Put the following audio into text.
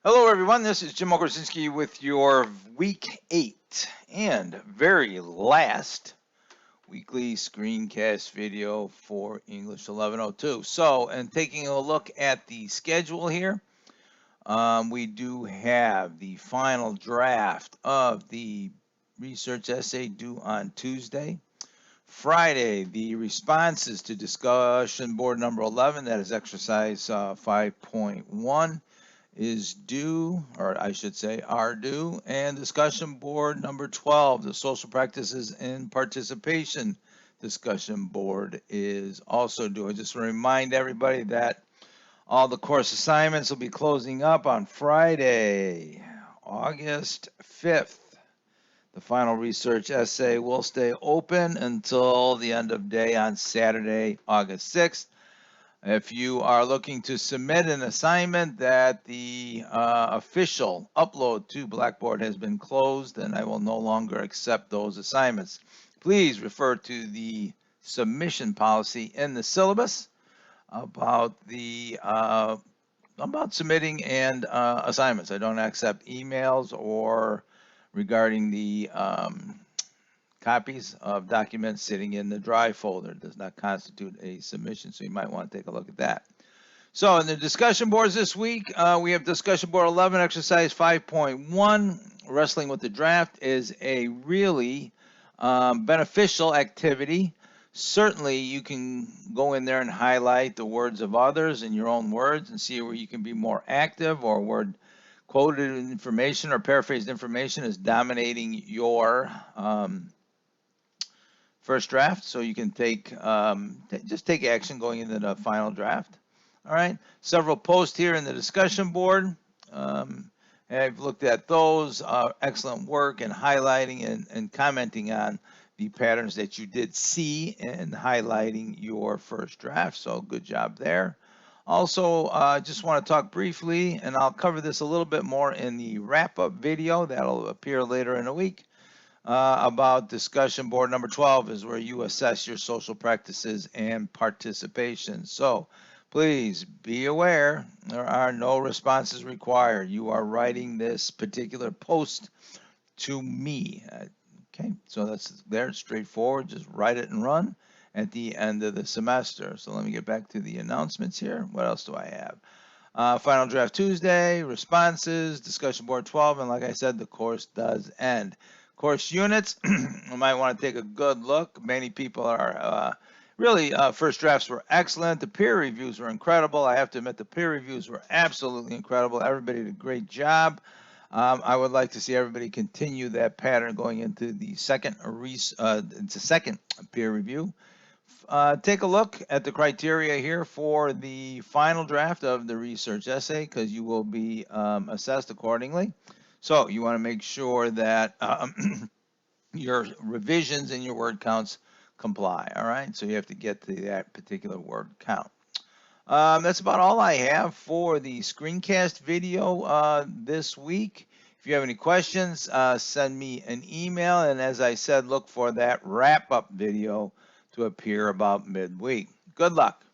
Hello, everyone. This is Jim Okorsinski with your Week 8 and very last weekly screencast video for English 1102. So, and taking a look at the schedule here, we do have the final draft of the research essay due on Tuesday. Friday, the responses to discussion board number 11, that is exercise 5.1. is due, or I should say are due, and discussion board number 12, the social practices and participation discussion board is also due. I just want to remind everybody that all the course assignments will be closing up on Friday, August 5th. The final research essay will stay open until the end of day on Saturday, August 6th. If you are looking to submit an assignment that the official upload to Blackboard has been closed, then I will no longer accept those assignments. Please refer to the submission policy in the syllabus about the about submitting and assignments. I don't accept emails or regarding the copies of documents sitting in the drive folder. It does not constitute a submission, so you might want to take a look at that. So in the discussion boards this week, we have discussion board 11, exercise 5.1. Wrestling with the draft is a really beneficial activity. Certainly, you can go in there and highlight the words of others in your own words and see where you can be more active, or word quoted information or paraphrased information is dominating your first draft, so you can take just take action going into the final draft. All right, several posts here in the discussion board. I've looked at those. Excellent work in highlighting and commenting on the patterns that you did see and highlighting your first draft. So good job there. Also, just want to talk briefly, and I'll cover this a little bit more in the wrap-up video that'll appear later in the week. About discussion board number 12 is where you assess your social practices and participation. So please be aware, there are no responses required. You are writing this particular post to me. Okay, so that's there, straightforward. Just write it and run at the end of the semester. So let me get back to the announcements here. What else do I have? Final draft Tuesday, responses, discussion board 12, and like I said, the course does end. Course units, you might want to take a good look. Many people are really, first drafts were excellent. The peer reviews were incredible. I have to admit, the peer reviews were absolutely incredible. Everybody did a great job. I would like to see everybody continue that pattern going into the second peer review. Take a look at the criteria here for the final draft of the research essay, because you will be assessed accordingly. So you want to make sure that your revisions and your word counts comply, all right? So you have to get to that particular word count. That's about all I have for the screencast video this week. If you have any questions, send me an email. And as I said, look for that wrap-up video to appear about midweek. Good luck.